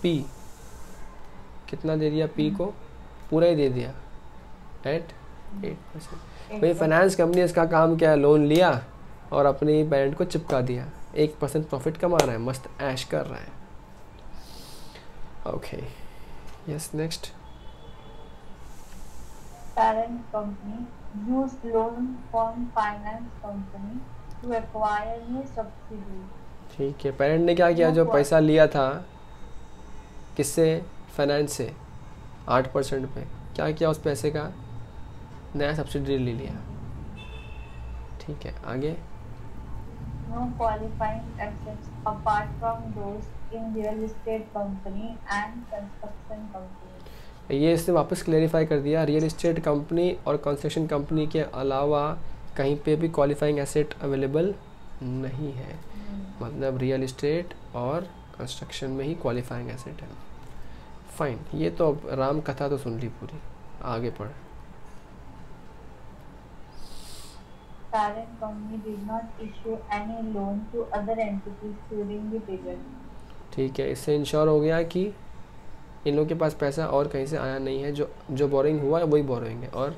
पी, कितना दे दिया पी को, पूरा ही दे दिया एट 8%। भाई फाइनेंस कंपनी इसका काम क्या है, लोन लिया और अपनी पेरेंट को चिपका दिया, 1% प्रॉफिट कमा रहा है, मस्त ऐश कर रहा है। Okay, yes, next. Parent company used loan from finance company to acquire new subsidiary. ठीक है, पेरेंट ने क्या किया, जो पैसा लिया था किससे, फाइनेंस से 8% पे, क्या किया उस पैसे का, नया सब्सिडी ले लिया। ठीक है, आगे। No qualifying assets apart from those in real estate company and construction company. ये इसने वापस क्लेरिफाई कर दिया, रियल एस्टेट कंपनी और कंस्ट्रक्शन कंपनी के अलावा कहीं पे भी क्वालिफाइंग एसेट अवेलेबल नहीं है। मतलब रियल इस्टेट और कंस्ट्रक्शन में ही क्वालिफाइंग एसेट है। फाइन, ये तो अब राम कथा तो सुन ली पूरी, आगे पढ़। Parent company did not issue any loan to other entities during the period. ठीक है, इससे इंश्योर हो गया कि इन लोगों के पास पैसा और कहीं से आया नहीं है, जो बोरिंग हुआ है वही बोरिंग है। और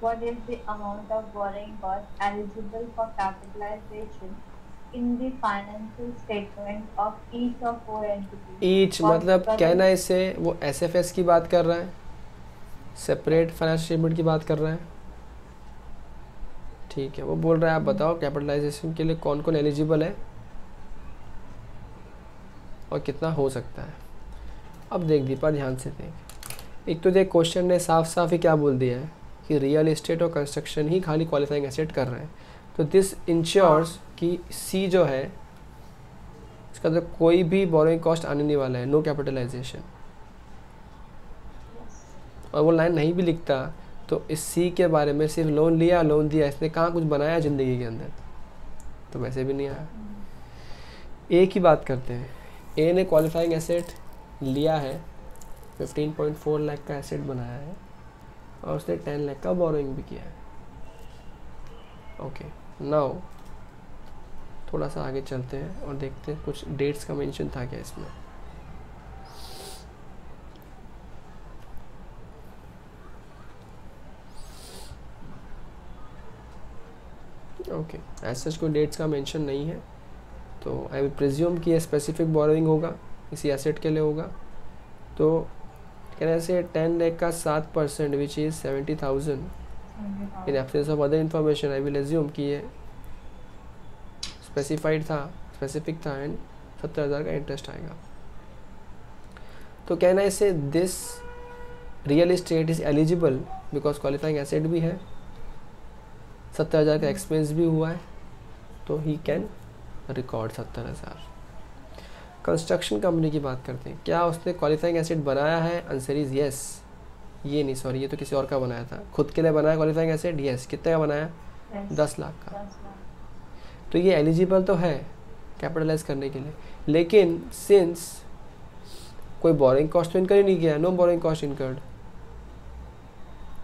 What is the amount of borrowing cost eligible for capitalization in the financial statement of each of four entities? Each मतलब कहना इससे वो एसएफएस की बात कर रहा है, सेपरेट फाइनेंशियल स्टेटमेंट की बात कर रहा है। ठीक है, वो बोल रहा है आप बताओ कैपिटलाइजेशन के लिए कौन कौन एलिजिबल है और कितना हो सकता है। अब देख दीपा, ध्यान से देख। एक तो देख क्वेश्चन ने साफ साफ ही क्या बोल दिया है कि रियल एस्टेट और कंस्ट्रक्शन ही खाली क्वालिफाइंग एसेट कर रहे हैं। तो दिस इंश्योर्स कि सी जो है इसका तो कोई भी बोरोइंग कॉस्ट आने नहीं वाला है, नो कैपिटलाइजेशन। और वो लाइन नहीं भी लिखता तो इस सी के बारे में सिर्फ लोन लिया लोन दिया, इसने कहाँ कुछ बनाया ज़िंदगी के अंदर, तो वैसे भी नहीं आया। ए की बात करते हैं। ए ने क्वालिफाइंग एसेट लिया है, 15.4 लाख का एसेट बनाया है और उसने 10 लाख का बोरोइंग भी किया है। ओके, नाउ थोड़ा सा आगे चलते हैं और देखते हैं कुछ डेट्स का मेंशन था क्या इसमें। ओके, ऐसा कोई डेट्स का मेंशन नहीं है, तो आई विल प्रिज्यूम कि ये स्पेसिफिक बोरोइंग होगा, इसी एसेट के लिए होगा। तो कहने से 10 लाख का 7% which is 70,000 in absence of other information, I will assume कि ये स्पेसिफिक था एंड 70,000 का इंटरेस्ट आएगा। तो कहना इससे this real estate is eligible because qualifying asset भी है, 70,000 का एक्सपेंस भी हुआ है, तो he can record 70,000। Construction company की बात करते हैं, क्या उसने क्वालिफाइंग एसेट बनाया है? Answer is yes. ये नहीं, सॉरी, ये तो किसी और का बनाया था, खुद के लिए बनाया क्वालिफाइंग एसेट। यस, कितने का बनाया? 10 लाख का। तो ये एलिजिबल तो है कैपिटलाइज करने के लिए, लेकिन सिंस कोई बोरिंग कॉस्ट तो इनकर ही नहीं किया है, नो बोरिंग कॉस्ट इनकर्ड।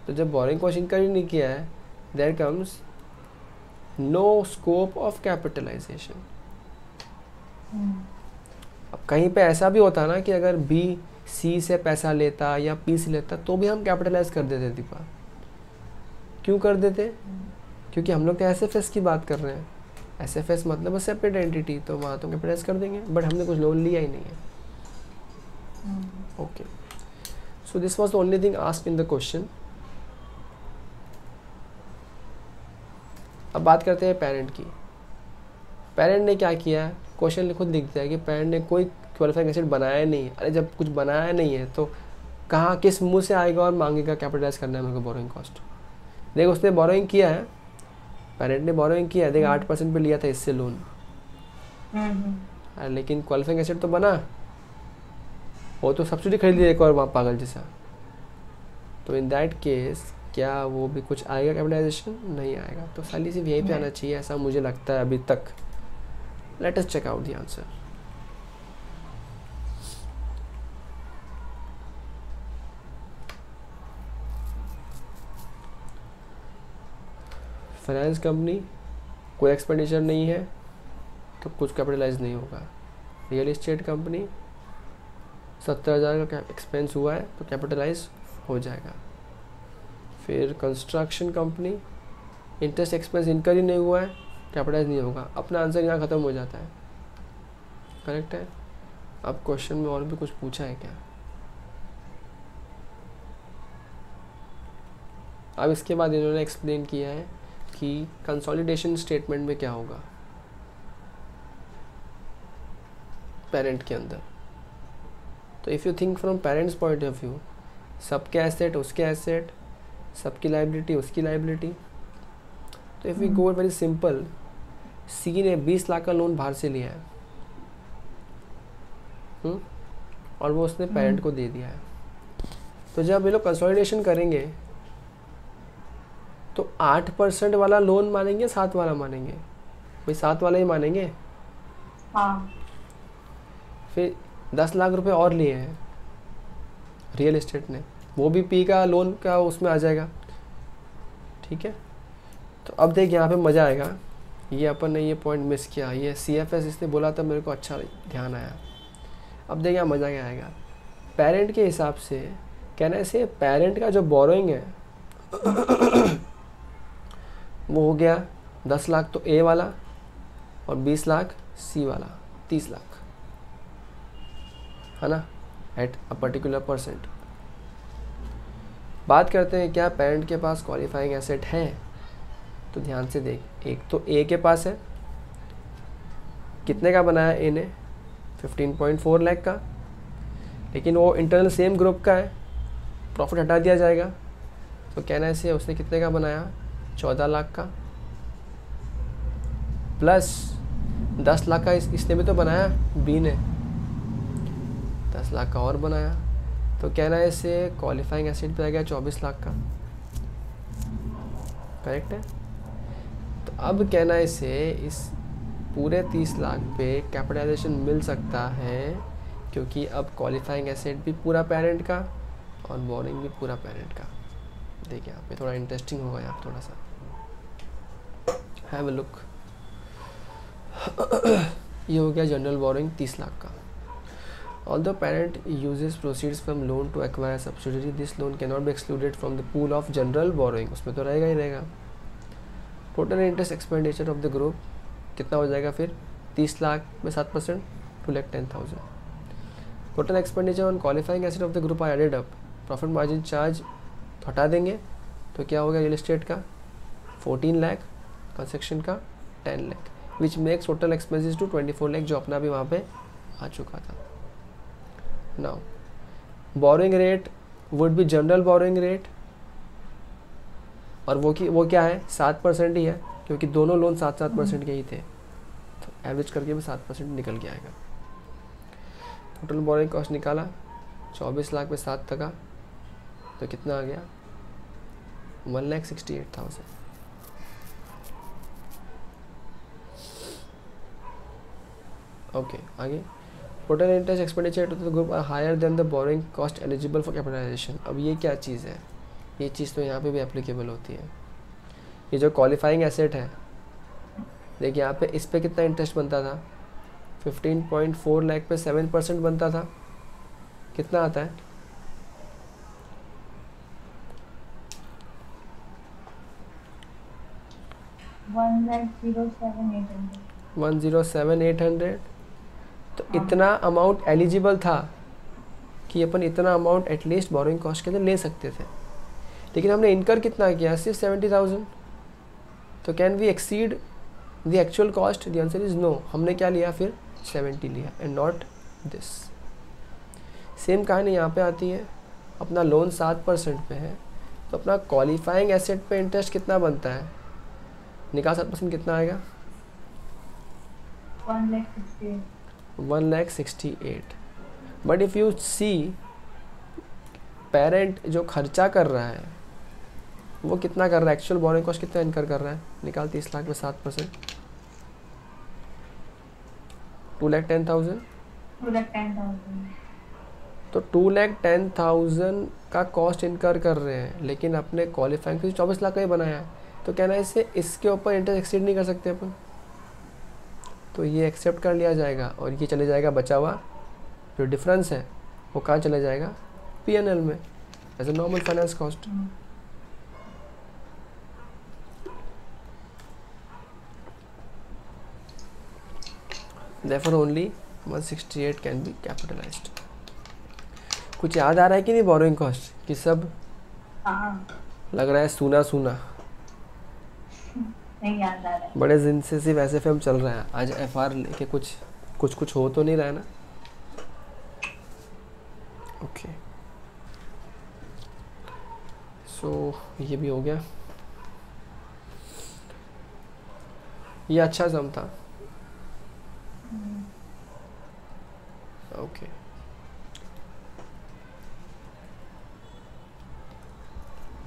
तो जब बोरिंग कॉस्ट इनकर ही नहीं किया है, there comes no scope of capitalisation. अब कहीं पे ऐसा भी होता ना कि अगर बी सी से पैसा लेता या पी से लेता तो भी हम कैपिटलाइज कर देते दीपा। क्यों कर देते? क्योंकि हम लोग तो एसएफएस की बात कर रहे हैं, एसएफएस मतलब सेपरेट एंटिटी, तो वहाँ तो कैपिटलाइज कर देंगे, बट हमने कुछ लोन लिया ही नहीं है। Okay, so this was the only thing asked in the question. अब बात करते हैं पेरेंट की। पेरेंट ने क्या किया? क्वेश्चन खुद दिखता है कि पेरेंट ने कोई क्वालिफाइंग एसेट बनाया नहीं। अरे जब कुछ बनाया नहीं है तो कहाँ किस मुंह से आएगा और मांगेगा कैपिटलाइज करना है मेरे को बोरोइंग कॉस्ट? देख, उसने बोरोइंग किया है, पेरेंट ने बोरोइंग किया है, देख 8% पे लिया था इससे लोन, लेकिन क्वालिफाइंग एसेट तो बना, वो तो सब्सिडी खरीद लिया एक और वहाँ पागल जैसा। तो इन दैट केस क्या वो भी कुछ आएगा कैपिटलाइजेशन? नहीं आएगा। तो साली सिर्फ यहीं पे आना चाहिए, ऐसा मुझे लगता है अभी तक। Let us check out the answer. Finance company कोई एक्सपेंडिचर नहीं है तो कुछ कैपिटलाइज नहीं होगा। रियल एस्टेट कंपनी 70,000 का एक्सपेंस हुआ है तो कैपिटलाइज हो जाएगा। फिर कंस्ट्रक्शन कंपनी इंटरेस्ट एक्सपेंस इनकर ही नहीं हुआ है, कैपिटलाइज नहीं होगा। अपना आंसर यहाँ ख़त्म हो जाता है। करेक्ट है। अब क्वेश्चन में और भी कुछ पूछा है क्या? अब इसके बाद इन्होंने एक्सप्लेन किया है कि कंसोलिडेशन स्टेटमेंट में क्या होगा पेरेंट के अंदर। तो if you think from parents point of view, सबके एसेट उसके एसेट, सबकी लाइबिलिटी उसकी लाइबिलिटी। तो if we go very simple, C ने 20 लाख का लोन बाहर से लिया है और वो उसने पेरेंट को दे दिया है। तो जब ये लोग कंसोलिडेशन करेंगे तो 8% वाला लोन मानेंगे, 7 वाला मानेंगे? भाई 7 वाला ही मानेंगे। हाँ। फिर 10 लाख रुपए और लिए हैं रियल एस्टेट ने, वो भी पी का लोन का उसमें आ जाएगा, ठीक है। तो अब देख यहाँ पे मज़ा आएगा, ये अपन ने ये पॉइंट मिस किया, ये CFS इसने बोला था मेरे को, अच्छा ध्यान आया। अब देख यहाँ मज़ा क्या आएगा, पेरेंट के हिसाब से कहने से पेरेंट का जो बोरोइंग है वो हो गया 10 लाख तो A वाला और 20 लाख C वाला, 30 लाख है ना, एट अ पर्टिकुलर परसेंट। बात करते हैं क्या पेरेंट के पास क्वालिफाइंग एसेट है, तो ध्यान से देख, एक तो A के पास है, कितने का बनाया A ने, 15.4 लाख का, लेकिन वो इंटरनल सेम ग्रुप का है, प्रॉफिट हटा दिया जाएगा, तो कहना है से उसने कितने का बनाया, 14 लाख का, प्लस 10 लाख का इसने भी तो बनाया B ने, 10 लाख का और बनाया, तो कहना है इससे क्वालिफाइंग एसेट पे आ गया 24 लाख का, करेक्ट है। तो अब कहना है इससे इस पूरे 30 लाख पे कैपिटलाइजेशन मिल सकता है, क्योंकि अब क्वालिफाइंग एसेट भी पूरा पेरेंट का और बोरिंग भी पूरा पेरेंट का। देखिए यहाँ पे थोड़ा इंटरेस्टिंग होगा, यहाँ थोड़ा सा हैव अ लुक। ये हो गया जनरल बोरिंग 30 लाख का। Although parent uses proceeds from loan to acquire subsidiary, this loan cannot be excluded from the pool of general borrowing, उसमें तो रहेगा ही रहेगा। Total interest expenditure of the group कितना हो जाएगा फिर, 30 लाख में 7%, 2,10,000। Total expenditure on qualifying asset of the group are added up, profit margin charge हटा देंगे तो क्या होगा, रियल एस्टेट का 14 लाख, कंस्ट्रक्शन का 10 lakh, which makes total expenses to 24 lakh, जो अपना भी वहाँ पे आ चुका था। Now borrowing rate would be general borrowing rate, और वो क्या है, 7% ही है, क्योंकि दोनों लोन 7% के ही थे, तो एवरेज करके भी 7% निकल के आएगा। टोटल बोरिंग कॉस्ट निकाला 24 लाख में 7%, तो कितना आ गया, 1,68,000। ओके आगे, total interest expenditure to the group are higher than the borrowing cost eligible for capitalisation. अब ये क्या चीज़ है, ये चीज़ तो यहाँ पे भी एप्लीकेबल होती है। ये जो क्वालिफाइंग एसेट है, देखिए यहाँ पे इस पे कितना इंटरेस्ट बनता था, 15.4 लाख पे 7% बनता था, कितना आता है, 107,800। तो इतना अमाउंट एलिजिबल था कि अपन इतना अमाउंट एटलीस्ट बोरिंग कॉस्ट के अंदर ले सकते थे, लेकिन हमने इनकर कितना किया, सिर्फ 70,000। तो can we exceed the actual cost, the answer is no. हमने क्या लिया फिर, 70 लिया एंड नॉट दिस। सेम कहानी यहाँ पे आती है, अपना लोन 7% पे है, तो अपना क्वालिफाइंग एसेट पे इंटरेस्ट कितना बनता है, निकाल 7% कितना आएगा, 1,68,000। But if you see parent जो खर्चा कर रहा है वो कितना कर रहा है, एक्चुअल बोरिंग कॉस्ट कितना इनकर कर रहा है, निकाल 30 लाख में 7%, 2,10,000। तो 2,10,000 का कॉस्ट इनकर कर रहे हैं, लेकिन अपने क्वालिफाइंग 24 लाख का ही बनाया है, तो कहना है इससे इसके ऊपर इंटरेस्ट एक्सीड नहीं कर सकते अपन, तो ये एक्सेप्ट कर लिया जाएगा और ये चले जाएगा बचा हुआ जो डिफरेंस है वो कहाँ चला जाएगा, P&L में as a normal finance cost. Therefore only 168 can be capitalized। कुछ याद आ रहा है कि नहीं बोरोइंग कॉस्ट कि सब लग रहा है सूना सूना, नहीं याद आ रहा है। बड़े दिन से सिर्फ ऐसे हम चल रहे हैं, आज FR लेके कुछ हो तो नहीं रहा है ना। ओके सो ये भी हो गया, ये अच्छा सम था। Okay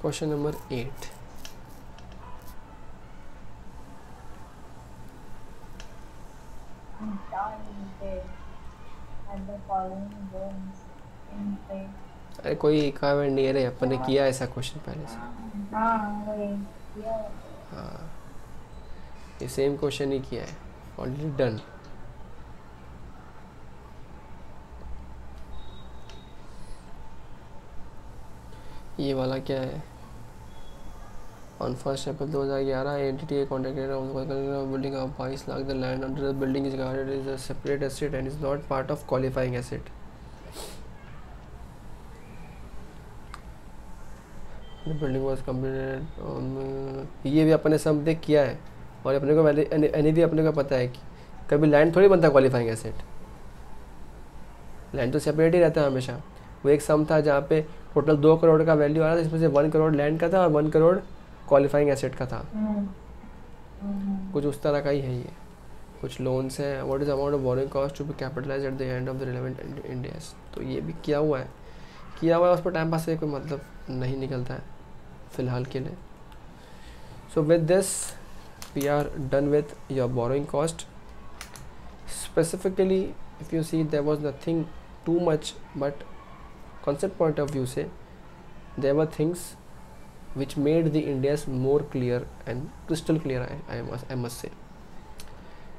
question number 8, done this at the following games in play. अरे कोई इक्विवेलेंट नहीं है रे, अपन ने किया ऐसा क्वेश्चन पहले से. हाँ वही किया. हाँ, ये सेम क्वेश्चन ही किया है, ऑलरेडी डन. ये वाला क्या है? On 1 April 2011 entity contracted building of 22 lakh. The land under the building is regarded is a separate asset and is not part of qualifying asset. The building was completed. ये भी अपने सब देख किया है, और अपने को एनी भी अपने को पता है कि कभी लैंड थोड़ी बनता क्वालिफाइंग एसेट. लैंड तो सेपरेट ही रहता है हमेशा. वो एक सम था जहाँ पे टोटल 2 करोड़ का वैल्यू आ रहा था, इसमें से 1 करोड़ लैंड का था और 1 करोड़ क्वालिफाइंग एसेट का था. कुछ उस तरह का ही है ये. कुछ लोन्स हैं. What is amount of borrowing cost to be capitalised at the end of the relevant index. तो ये भी किया हुआ है. उस पर टाइम पास से कोई मतलब नहीं निकलता है फ़िलहाल के लिए. So with this we are done with your borrowing cost. Specifically if you see, there was nothing too much, but concept point of view से there were things which made the Indias more clear and crystal clear, I must say.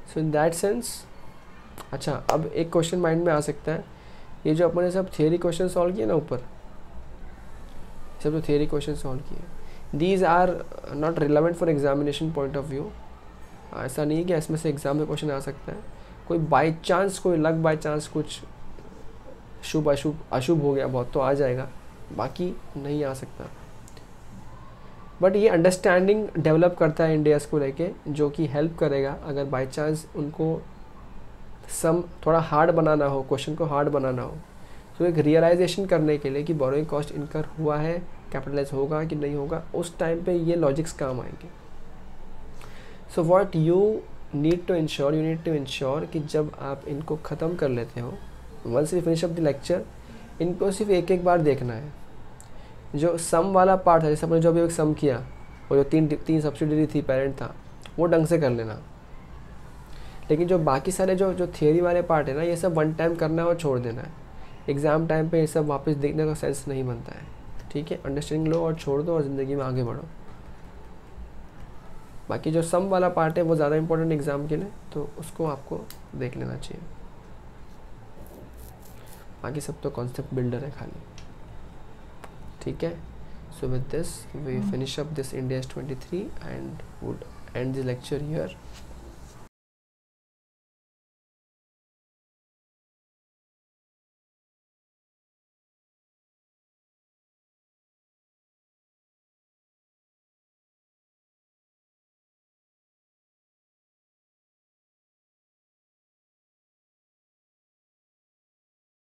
So in that sense, अच्छा, अब एक question mind में आ सकता है. ये जो अपने सब थियरी क्वेश्चन सॉल्व किए ना ऊपर, सब जो थियरी क्वेश्चन सॉल्व किए, these are not relevant for examination point of view. ऐसा नहीं है कि इसमें से एग्जाम में क्वेश्चन आ सकता है. कोई बाई चांस, कोई लक बाई चांस कुछ शुभ अशुभ हो गया बहुत तो आ जाएगा, बाकी नहीं आ सकता. बट ये अंडरस्टैंडिंग डेवलप करता है इंडियाज को लेके, जो कि हेल्प करेगा अगर बाई चांस उनको सम थोड़ा हार्ड बनाना हो, क्वेश्चन को हार्ड बनाना हो, तो एक रियलाइजेशन करने के लिए कि बोरोइंग कॉस्ट इनकर हुआ है, कैपिटलाइज होगा कि नहीं होगा, उस टाइम पे ये लॉजिक्स काम आएंगे. So what you need to ensure कि जब आप इनको ख़त्म कर लेते हो, once you finish up the lecture, इनको सिर्फ एक बार देखना है. जो सम वाला पार्ट है, जैसे अपने जो अभी एक सम किया, और जो तीन सब्सिडरी थी, पेरेंट था, वो ढंग से कर लेना. लेकिन जो बाकी सारे जो थियरी वाले पार्ट है ना, ये सब वन टाइम करना है और छोड़ देना है. एग्ज़ाम टाइम पे ये सब वापस देखने का सेंस नहीं बनता है. ठीक है, अंडरस्टैंडिंग लो और छोड़ दो और ज़िंदगी में आगे बढ़ो. बाकी जो सम वाला पार्ट है वो ज़्यादा इंपॉर्टेंट एग्ज़ाम के लिए, तो उसको आपको देख लेना चाहिए. बाकी सब तो कॉन्सेप्ट बिल्डर है खाली. ठीक है. So with this we finish up this India 23 and would end the lecture here.